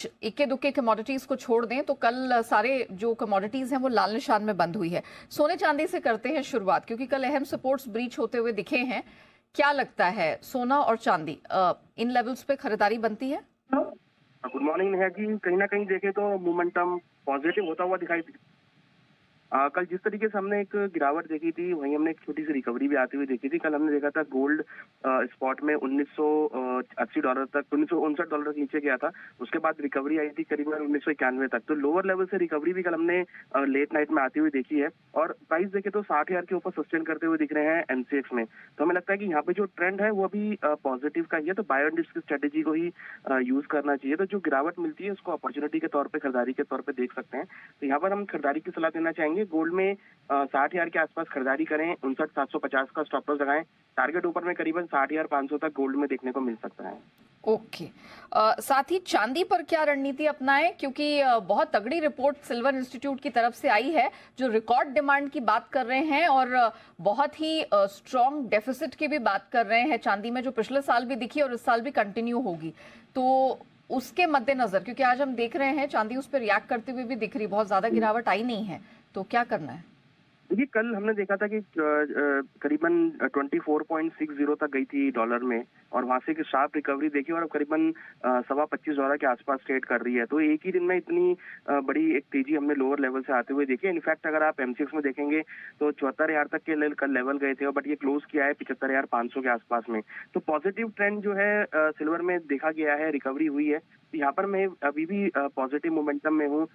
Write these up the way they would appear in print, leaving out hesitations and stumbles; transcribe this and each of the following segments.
इक्के दुक्के कमोडिटीज को छोड़ दें तो कल सारे जो कमोडिटीज हैं वो लाल निशान में बंद हुई है। सोने चांदी से करते हैं शुरुआत, क्योंकि कल अहम सपोर्ट्स ब्रीच होते हुए दिखे हैं। क्या लगता है, सोना और चांदी इन लेवल्स पे खरीदारी बनती है? Good morning Neha ji. कहीं ना कहीं देखें तो मोमेंटम पॉजिटिव होता हुआ दिखाई कल जिस तरीके से हमने एक गिरावट देखी थी, वहीं हमने एक छोटी सी रिकवरी भी आती हुई देखी थी। कल हमने देखा था गोल्ड स्पॉट में $1980 तक, $1959 तक नीचे गया था। उसके बाद रिकवरी आई थी करीबन 1991 तक। तो लोअर लेवल से रिकवरी भी कल हमने लेट नाइट में आती हुई देखी है। और प्राइस देखे तो 60,000 के ऊपर सस्टेन करते हुए दिख रहे हैं एमसीएक्स में। तो हमें लगता है कि यहाँ पे जो ट्रेंड है वो अभी पॉजिटिव का ही है। तो बाय एंड डिप्स की स्ट्रेटेजी को ही यूज करना चाहिए। तो जो गिरावट मिलती है उसको अपॉर्चुनिटी के तौर पर, खरीदारी के तौर पर देख सकते हैं। तो यहाँ पर हम खरीदारी की सलाह देना चाहेंगे। गोल्ड में 60,000 के आसपास खरीदारी करें, 59,750 का स्टॉप लॉस लगाएं। टारगेट ऊपर में करीबन 60,500 तक गोल्ड में देखने को मिल सकता है। ओके। साथ ही चांदी पर क्या रणनीति अपनाएं, क्योंकि बहुत तगड़ी रिपोर्ट सिल्वर इंस्टीट्यूट की तरफ से आई है जो रिकॉर्ड डिमांड की बात कर रहे हैं और बहुत ही स्ट्रॉन्ग डेफिसिट की भी बात कर रहे हैं चांदी में, जो पिछले साल भी दिखी और इस साल भी कंटिन्यू होगी। तो उसके मद्देनजर, क्योंकि आज हम देख रहे हैं चांदी उस पर रिएक्ट करते हुए भी दिख रही, बहुत ज्यादा गिरावट आई नहीं है, तो क्या करना है? देखिए, कल हमने देखा था कि करीबन 24.60 तक गई थी डॉलर में, और वहां से एक शार्प रिकवरी देखी और अब करीबन $25.25 के आसपास ट्रेड कर रही है। तो एक ही दिन में इतनी बड़ी एक तेजी हमने लोअर लेवल से आते हुए देखी है। इनफैक्ट अगर आप एमसीएक्स में देखेंगे तो 74,000 तक के कल लेवल गए थे, बट ये क्लोज किया है 75,500 के आसपास में। तो पॉजिटिव ट्रेंड जो है सिल्वर में देखा गया है, रिकवरी हुई है। यहाँ पर मैं अभी भी पॉजिटिव मोमेंटम में हूँ।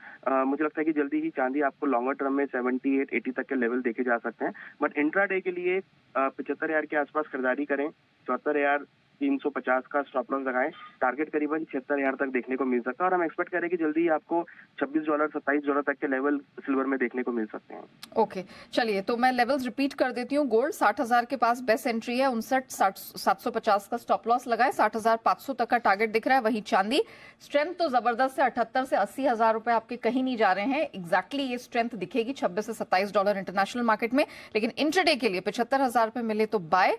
मुझे लगता है कि जल्दी ही चांदी आपको लॉन्गर टर्म में 78-80 तक के लेवल देखे जा सकते हैं। बट इंट्राडे के लिए 75,000 के आसपास खरीदारी करें, 74,350 का स्टॉप लॉस लगाएं। टारगेट करीबन 76,000 तक देखने को मिल सकता है और हम एक्सपेक्ट करें कि जल्दी आपको $26, $27 तक के लेवल सिल्वर में देखने को मिल सकते हैं। ओके, चलिए तो मैं लेवल्स रिपीट कर देती हूँ। गोल्ड 60,000 के पास बेस्ट एंट्री है, 59,750 का स्टॉप लॉस लगाए, 60,500 तक का टारगेट दिख रहा है। वही चांदी स्ट्रेंथ तो जबरदस्त है, 78 से 80,000 रुपए आपके कहीं नहीं जा रहे हैं। एग्जैक्टली ये स्ट्रेंथ दिखेगी $26 से $27 इंटरनेशनल मार्केट में, लेकिन इंट्राडे के लिए 75,000 रुपए मिले तो बाय,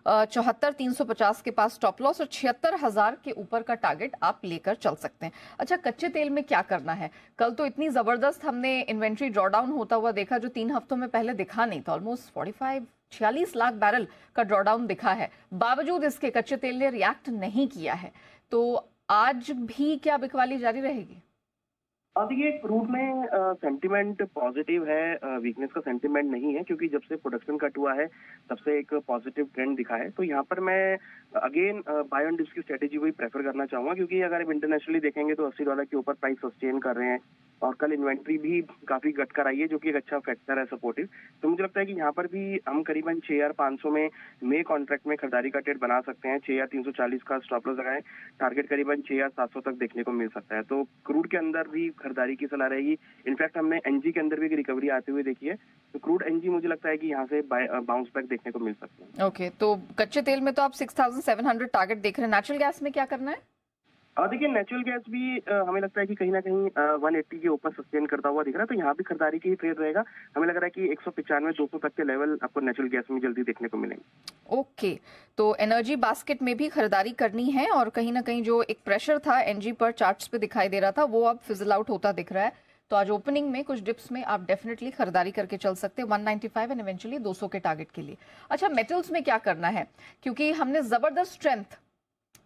74,350 के पास स्टॉप लॉस और 76,000 के ऊपर का टारगेट आप लेकर चल सकते हैं। अच्छा, कच्चे तेल में क्या करना है? कल तो इतनी जबरदस्त हमने इन्वेंट्री ड्रॉडाउन होता हुआ देखा जो 3 हफ्तों में पहले दिखा नहीं था। ऑलमोस्ट 46 लाख बैरल का ड्रॉडाउन दिखा है, बावजूद इसके कच्चे तेल ने रिएक्ट नहीं किया है। तो आज भी क्या बिकवाली जारी रहेगी? देखिए, क्रूड में सेंटिमेंट पॉजिटिव है, वीकनेस का सेंटिमेंट नहीं है, क्योंकि जब से प्रोडक्शन कट हुआ है तब से एक पॉजिटिव ट्रेंड दिखा है। तो यहाँ पर मैं अगेन बाय एंड डिप्स की स्ट्रेटेजी को ही प्रेफर करना चाहूंगा, क्योंकि अगर आप इंटरनेशनली देखेंगे तो $80 के ऊपर प्राइस सस्टेन कर रहे हैं और कल इन्वेंट्री भी काफी घट कर आई है, जो कि एक अच्छा फैक्टर है सपोर्टिव। तो मुझे लगता है कि यहाँ पर भी हम करीबन 6,500 में मे कॉन्ट्रैक्ट में खरीदारी का ट्रेड बना सकते हैं। 6,340 का स्टॉप लॉस लगाएं, टारगेट करीबन 6,700 तक देखने को मिल सकता है। तो क्रूड के अंदर भी खरीदारी की सलाह रहेगी। इनफैक्ट हमने एनजी के अंदर भी एक रिकवरी आते हुए देखी है। तो क्रूड एनजी मुझे लगता है कि यहाँ से बाउंस बैक देखने को मिल सकते हैं। ओके, तो कच्चे तेल में तो आप 6,700 टारगेट देख रहे हैं। नेचुरल गैस में क्या करना है? देखिए, नेचुरल गैस भी हमें लगता है कि कहीं ना कहीं 180 के ऊपर सस्टेन करता हुआ दिख रहा है। तो यहाँ भी खरीदारी की ट्रेड रहेगा। हमें लग रहा है कि 195-200 तक के लेवल आपको नेचुरल गैस में जल्दी देखने को मिलेंगे। ओके, तो एनर्जी बास्केट में भी खरीदारी करनी है और कहीं ना कहीं जो एक प्रेशर था एनजी पर चार्ट्स पे दिखाई दे रहा था वो अब फिजल आउट होता दिख रहा है। तो आज ओपनिंग में कुछ डिप्स में आप डेफिनेटली खरीदारी करके चल सकते हैं 195 एंड इवेंचुअली 200 के टारगेट के लिए। अच्छा, मेटल्स में क्या करना है? क्योंकि हमने जबरदस्त स्ट्रेंथ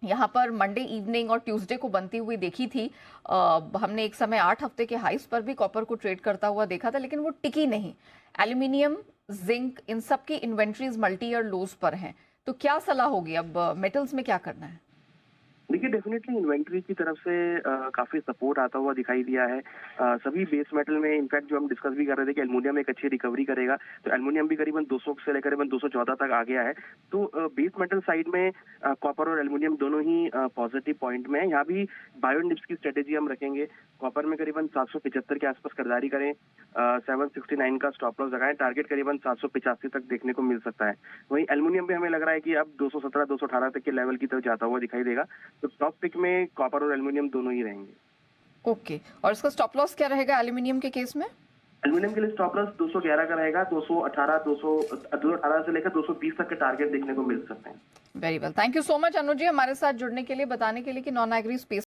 यहाँ पर मंडे इवनिंग और ट्यूसडे को बनती हुई देखी थी। हमने एक समय 8 हफ्ते के हाइस पर भी कॉपर को ट्रेड करता हुआ देखा था, लेकिन वो टिकी नहीं। एल्यूमिनियम, जिंक, इन सब की इन्वेंट्रीज मल्टी ईयर लोज पर हैं। तो क्या सलाह होगी, अब मेटल्स में क्या करना है? देखिए, डेफिनेटली इन्वेंट्री की तरफ से काफी सपोर्ट आता हुआ दिखाई दिया है सभी बेस मेटल में। इनफैक्ट जो हम डिस्कस भी कर रहे थे कि एल्युमिनियम एक अच्छी रिकवरी करेगा, तो एल्युमिनियम भी करीबन 200 से लेकर करीबन 214 तक आ गया है। तो बेस मेटल साइड में कॉपर और एल्युमिनियम दोनों ही पॉजिटिव पॉइंट में है। यहाँ भी बायो एंड डिप्स की स्ट्रेटेजी हम रखेंगे। कॉपर में करीबन 775 के आसपास खरीदारी करें, 769 का स्टॉप लॉस लगाएं, टारगेट करीबन 785 तक देखने को मिल सकता है। वहीं एल्युमिनियम भी हमें लग रहा है कि अब 217-218 तक के लेवल की तरफ जाता हुआ दिखाई देगा। तो टॉप पिक में कॉपर और एल्युमिनियम दोनों ही रहेंगे। ओके, और इसका स्टॉप लॉस क्या रहेगा एल्यूमिनियम के केस में? एल्युमिनियम के लिए स्टॉप लॉस 211 का रहेगा। 218 से लेकर 220 तक के टारगेट देखने को मिल सकते हैं। Very well, thank you so much Anuj ji हमारे साथ जुड़ने के लिए, बताने के लिए कि नॉन एग्री स्पेस